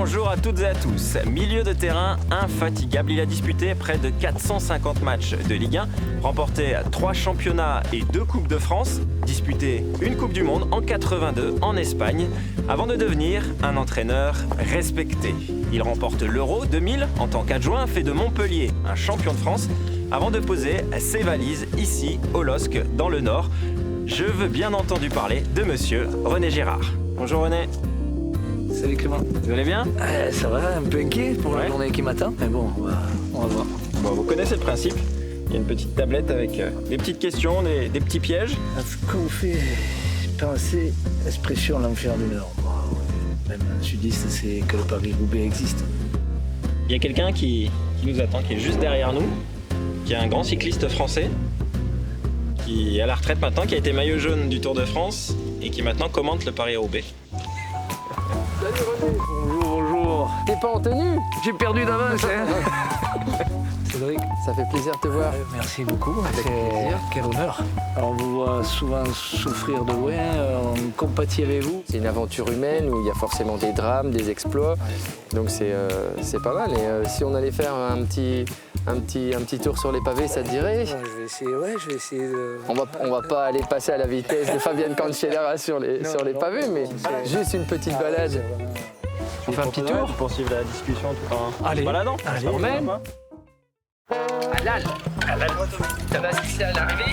Bonjour à toutes et à tous. Milieu de terrain infatigable, il a disputé près de 450 matchs de Ligue 1, remporté 3 championnats et 2 Coupes de France, disputé une Coupe du Monde en 82 en Espagne, avant de devenir un entraîneur respecté. Il remporte l'Euro 2000 en tant qu'adjoint, fait de Montpellier un champion de France, avant de poser ses valises ici au LOSC dans le Nord. Je veux bien entendu parler de monsieur René Girard. Bonjour René. Salut Clément. Vous allez bien? Ça va, un peu inquiet pour la journée qui m'attend, mais bon, on va voir. Bon, vous connaissez le principe. Il y a une petite tablette avec des petites questions, des petits pièges. Quand vous fait penser l'expression l'enfer du Nord, même un sudiste, c'est que le Paris-Roubaix existe. Il y a quelqu'un qui nous attend, qui est juste derrière nous, qui est un grand cycliste français, qui est à la retraite maintenant, qui a été maillot jaune du Tour de France et qui maintenant commente le Paris-Roubaix. Salut René. Bonjour. T'es pas en tenue? J'ai perdu d'avance, hein. Cédric, ça fait plaisir de te voir. Merci beaucoup. plaisir. Quel honneur. Alors, on vous voit souvent souffrir de loin, on compatit avec vous. C'est une aventure humaine où il y a forcément des drames, des exploits. Donc c'est pas mal. Et si on allait faire un petit tour sur les pavés, ça te dirait? Je vais essayer de... On va pas aller passer à la vitesse de Fabian Cancellara sur les pavés, mais juste une petite balade. On fait un petit tour? Pour suivre la discussion tout en Allez. baladant. Allez. On Même. Halal. Ça va assister à l'arrivée?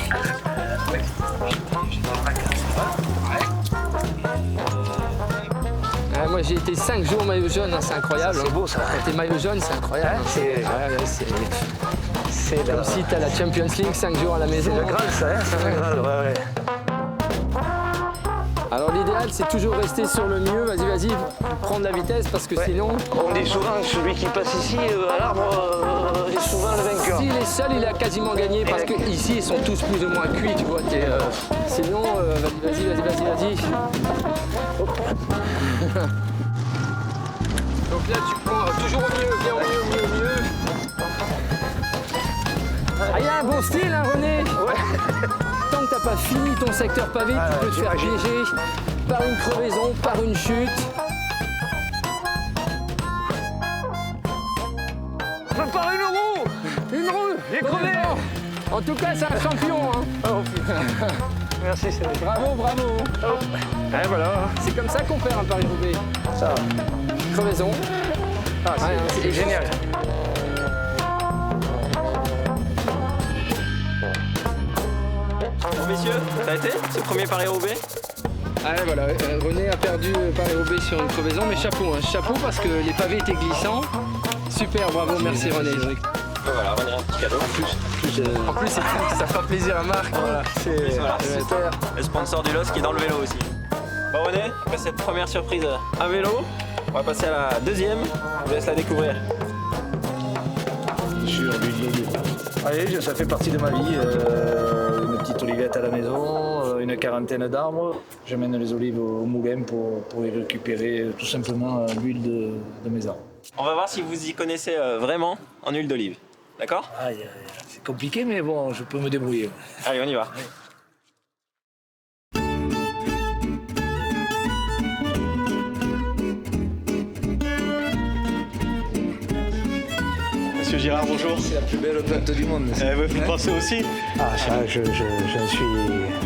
Moi j'ai été 5 jours maillot jaune, hein, c'est incroyable. C'est beau ça. Quand t'es maillot jaune, c'est incroyable. C'est comme si t'as la Champions League 5 jours à la maison. C'est le Graal, ça, hein, c'est le Graal, ouais. Alors l'idéal c'est toujours rester sur le mieux, vas-y, prendre la vitesse parce que sinon... On dit souvent que celui qui passe ici à l'arbre est souvent le vainqueur. S'il est seul, il a quasiment gagné parce qu'ici ils sont tous plus ou moins cuits, tu vois. Sinon, vas-y. Donc là tu prends toujours au mieux, viens au mieux. Ah, il y a un bon style, hein, René? Ouais. Tant que t'as pas fini ton secteur pavé, tu peux te faire piéger par une crevaison, par une chute. Prépare une roue. J'ai crevé. En tout cas, c'est un champion. Hein. Oh, putain. Merci, Cédric. Bravo. Et voilà. C'est comme ça qu'on perd un Paris-Roubaix. Ça va. Crevaison. Ah, c'est génial. Bon, messieurs, ça a été ce premier Paris-Roubaix? Ah voilà, René a perdu Paris-Roubaix sur une crevaison, mais chapeau parce que les pavés étaient glissants. Super, bravo, merci René. Voilà, René, un petit cadeau. En plus, ça fera plaisir à Marc. Voilà, c'est super. Le sponsor du LOSC qui est dans le vélo aussi. Bon René, après cette première surprise à vélo, on va passer à la deuxième. Je vous laisse la découvrir. Sur l'huile d'olive. Allez, ça fait partie de ma vie. Une petite olivette à la maison, une quarantaine d'arbres. J'amène les olives au moulin pour y récupérer tout simplement l'huile de mes arbres. On va voir si vous y connaissez vraiment en huile d'olive. D'accord? C'est compliqué, mais bon, je peux me débrouiller. Allez, on y va. Monsieur Girard, bonjour. C'est la plus belle plante du monde. Vous pensez aussi?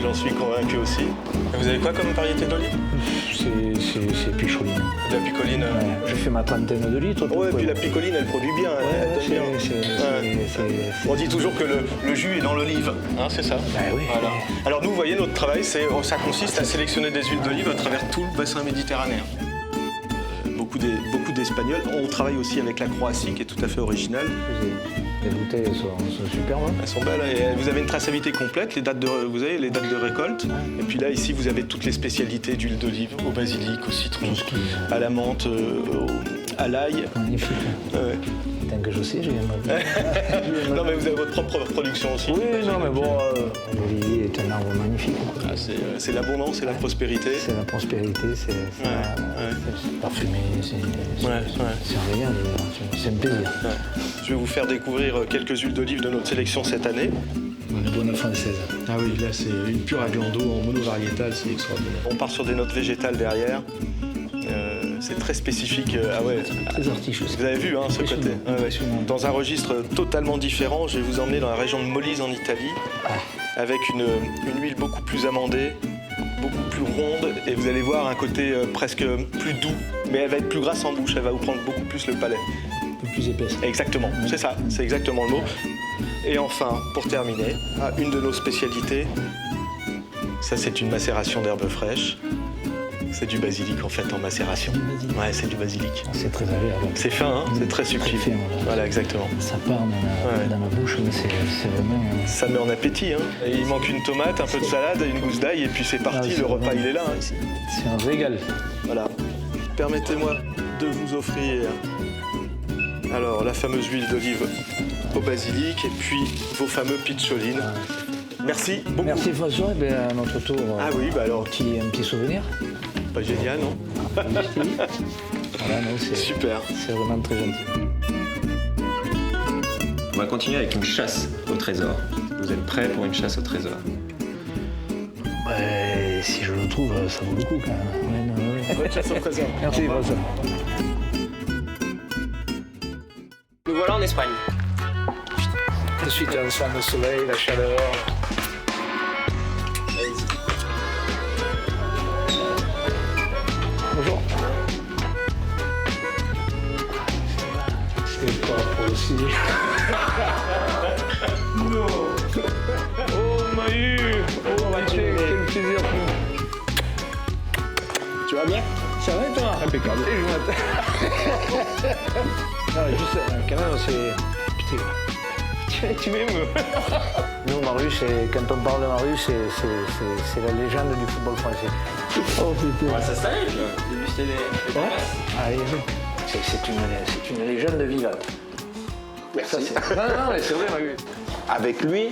J'en suis convaincu aussi. Et vous avez quoi comme variété d'olive? C'est picholine. De la picoline. Je fais ma trentaine de litres. Ouais, et puis la picoline, elle produit bien. Elle donne bien. On dit toujours que le jus est dans l'olive, hein, c'est ça? Oui. Voilà. Alors nous, vous voyez, notre travail, ça consiste à sélectionner des huiles d'olive à travers tout le bassin méditerranéen. Beaucoup d'Espagnols. On travaille aussi avec la Croatie, qui est tout à fait originale. Les bouteilles sont superbes. Elles sont belles. Et vous avez une traçabilité complète. Vous avez les dates de récolte. Et puis là, ici, vous avez toutes les spécialités d'huile d'olive, au basilic, au citron, à la menthe, à l'ail. Magnifique. Tant que je sais, je viendrai. Non, mais vous avez votre propre production aussi. Oui, non, mais bon, l'olivier est un arbre magnifique. C'est l'abondance, c'est la prospérité. C'est la prospérité, c'est parfumé, c'est un régal, c'est un plaisir. Ouais. Je vais vous faire découvrir quelques huiles d'olive de notre sélection cette année. Une bonne française. Ah oui, là c'est une pure Aglando en monovariétale, c'est extraordinaire. On part sur des notes végétales derrière. c'est très spécifique. Ah ouais. Très artificieux. Vous avez vu ce côté. Dans un registre totalement différent, je vais vous emmener dans la région de Molise en Italie, avec une huile beaucoup plus amandée, beaucoup plus ronde, et vous allez voir un côté presque plus doux, mais elle va être plus grasse en bouche, elle va vous prendre beaucoup plus le palais. Un peu plus épaisse. Exactement, c'est ça, c'est exactement le mot. Et enfin, pour terminer, une de nos spécialités, ça c'est une macération d'herbes fraîches. C'est du basilic en fait en macération. Ouais, c'est du basilic. C'est très agréable. C'est fin, c'est très subtil. Très fin, voilà, exactement. Ça part dans ma bouche, mais c'est vraiment... Ça met en appétit. Et il manque une tomate, un peu de salade, une gousse d'ail, et puis c'est parti, le repas il est là. C'est un régal. Voilà. Permettez-moi de vous offrir alors la fameuse huile d'olive au basilic et puis vos fameux picciolines. Merci beaucoup. Merci François, et à notre tour. Ah oui, alors. Un petit souvenir. Pas génial, non? Voilà, non, super. C'est vraiment très gentil. On va continuer avec une chasse au trésor. Vous êtes prêts pour une chasse au trésor? Si je le trouve, ça vaut le coup quand même. Bonne chasse au trésor. Merci François. Nous voilà en Espagne. Tout de suite, on sent le soleil, la chaleur. Bonjour. C'est pas possible. Non. Oh Mahu. Oh Mathieu, quel plaisir. Tu vas bien? Ça va et toi? Impeccable. Non, juste, quand même, c'est... Putain. Tu m'aimes. Nous, Marius, quand on parle de Marius, c'est la légende du football français. Oh putain. Ouais, ça s'arrête, déguster les passes. Allez, c'est une légende vivante. Merci. Non, mais c'est vrai, Marius. Avec lui,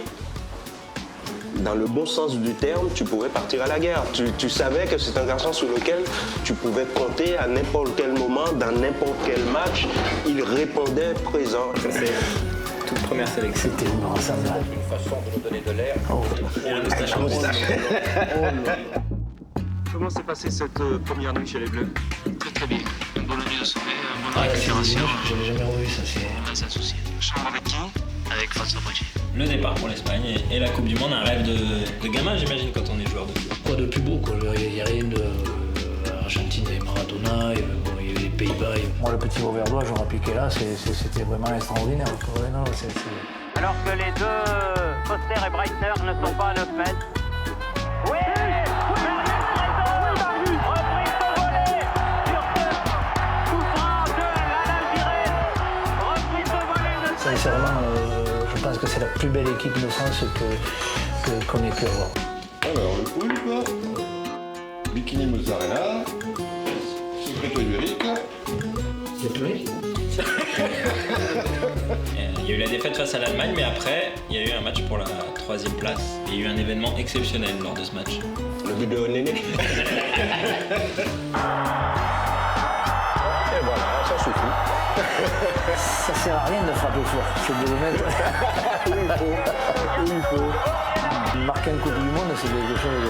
dans le bon sens du terme, tu pouvais partir à la guerre. Tu savais que c'est un garçon sur lequel tu pouvais compter à n'importe quel moment, dans n'importe quel match. Il répondait présent. Toute première sélection. C'était une grande salle. Une façon de nous donner de l'air. Et un moustache. Comment s'est passée cette première nuit chez les Bleus? Très très bien. Une bonne nuit de sommeil, une bonne récupération. Je l'ai jamais revu, ça c'est... Sans souci. Chambre avec qui? Avec François Poitiers. Le départ pour l'Espagne et la Coupe du Monde, un rêve de gamin, j'imagine, quand on est joueur de foot. Quoi de plus beau, quoi. Il n'y a rien de... Argentine, il y avait Maradona, il y avait les Pays-Bas. Moi, le petit Auverdois, j'aurais piqué là, c'était vraiment extraordinaire. Ouais, non, Alors que les deux, Foster et Breitner, ne sont pas à 9 mètres. Oui, reprise de volée sur ce coup franc de Alain Giresse. Reprise de volée de... Sincèrement, je pense que c'est la plus belle équipe de France qu'on ait pu avoir. Alors, le poulpe, bikini mozzarella, secreto ibérique. C'est plus riche. Il y a eu la défaite face à l'Allemagne, mais après, il y a eu un match pour la 3e place. Il y a eu un événement exceptionnel lors de ce match. Le but de Néné. Et voilà, ça suffit. Ça sert à rien de frapper fort, c'est de le mettre où il faut. Marquer un Coupe du Monde, c'est quelque chose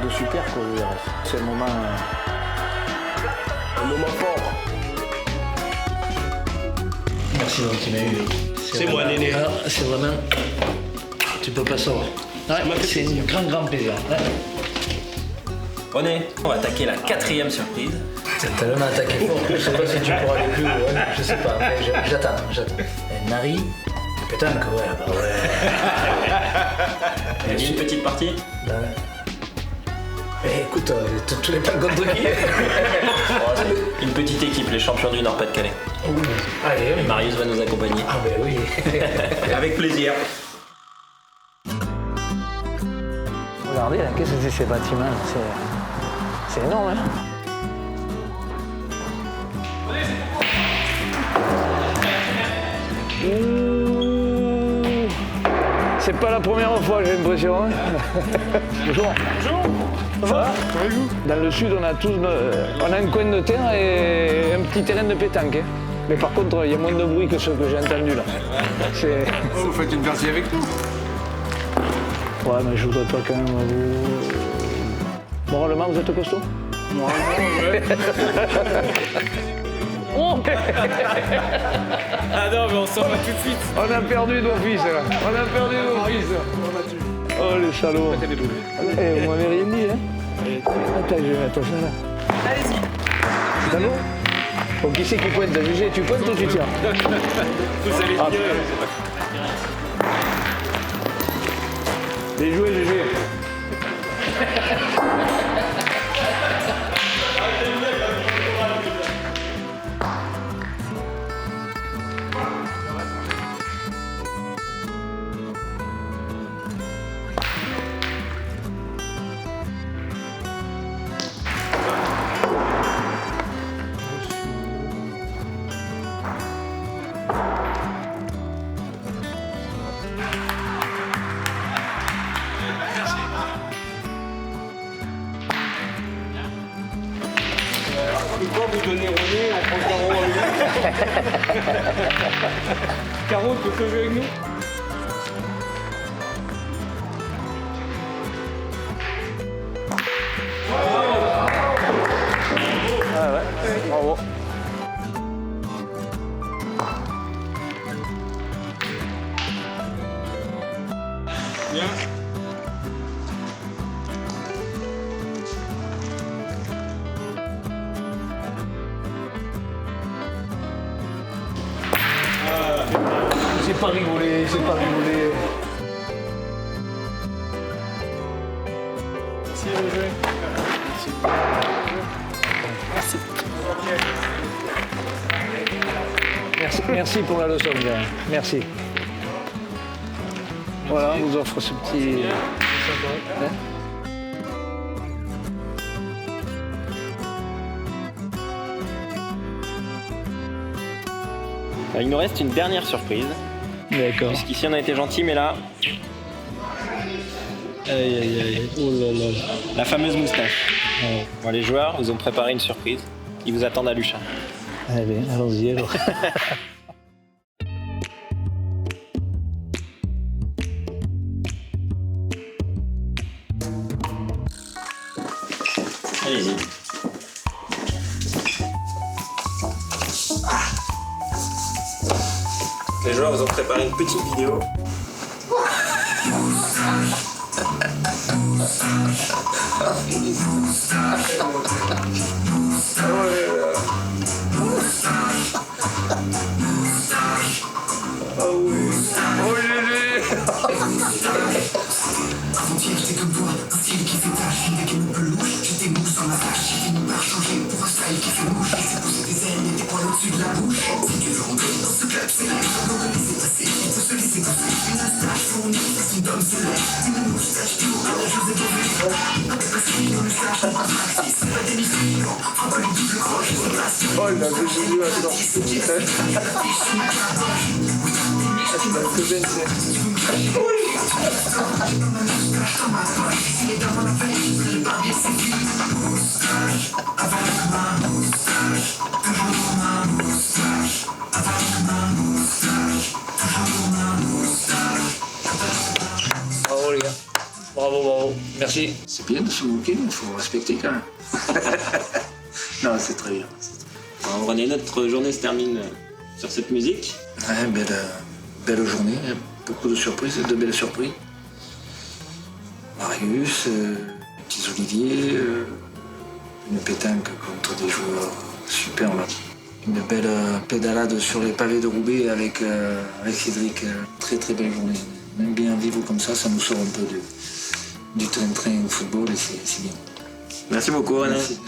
de super, quoi. C'est un moment fort. Merci Valentin. C'est moi, Néné. C'est vraiment... Tu peux pas savoir. Ouais, c'est un grand plaisir. Ouais. René, on va attaquer la 4e surprise. T'as tellement attaqué fort. Je sais pas si tu pourras aller plus haut. Ouais. Je sais pas, mais j'attends. Nari, pétanque, ouais, bah ouais. Il y a une petite partie. Bah ouais. Écoute, tous les pas contre qui. Une petite équipe, les champions du Nord-Pas-de-Calais. Allez, Et Marius va nous accompagner. ah ben oui. Avec plaisir. Regardez, là, qu'est-ce que c'est ces bâtiments? C'est énorme, hein. Ouh. C'est pas la première fois, j'ai l'impression. Hein. Bonjour. Bonjour. Ça va? Dans le sud, on a un coin de terre et un petit terrain de pétanque. Hein. Mais par contre, il y a moins de bruit que ce que j'ai entendu là. Vous faites une partie avec nous? Ouais, mais je voudrais pas quand même vous... Moralement, vous êtes costaud? Ah non, mais on s'en va tout de suite. On a perdu nos fils, là. On a perdu nos fils. Oh, les salauds. Eh, vous m'avez rien dit, hein. Attends, je vais mettre ça là. Allez-y. C'est à nous? Bon, qui c'est qui pointe? Jugé, tu pointes ou tu tires? Vous allez tirer. Bien joué, Gégé. Pourquoi vous donnez René, on prend Caro avec nous? Caro, tu peux jouer avec nous? Ah ouais, bravo. Bien. J'ai pas rigolé, j'ai pas rigolé. Merci, Roger. Merci pour la leçon, gars. Merci. Voilà, on vous offre ce petit... Hein? Il nous reste une dernière surprise. D'accord. Puisqu'ici on a été gentil, mais là, Aïe, aïe, aïe. Oh là là. la fameuse moustache. Bon, les joueurs vous ont préparé une surprise. Ils vous attendent à Luchin. Allez, allons-y alors. Allez-y. Les joueurs vous ont préparé une petite vidéo. Oh, il a vu Juju là-dedans. Bravo les gars. Bravo, bravo. Merci. C'est bien de se moquer, mais il faut respecter quand même. Non, c'est très bien. Alors, René, notre journée se termine sur cette musique. Ouais, belle journée, beaucoup de surprises, de belles surprises. Marius, petits Olivier, une pétanque contre des joueurs superbes. Une belle pédalade sur les pavés de Roubaix avec Cédric. Très très belle journée. Même bien vivre comme ça nous sort un peu du train-train au football et c'est bien. Merci beaucoup, René. Merci.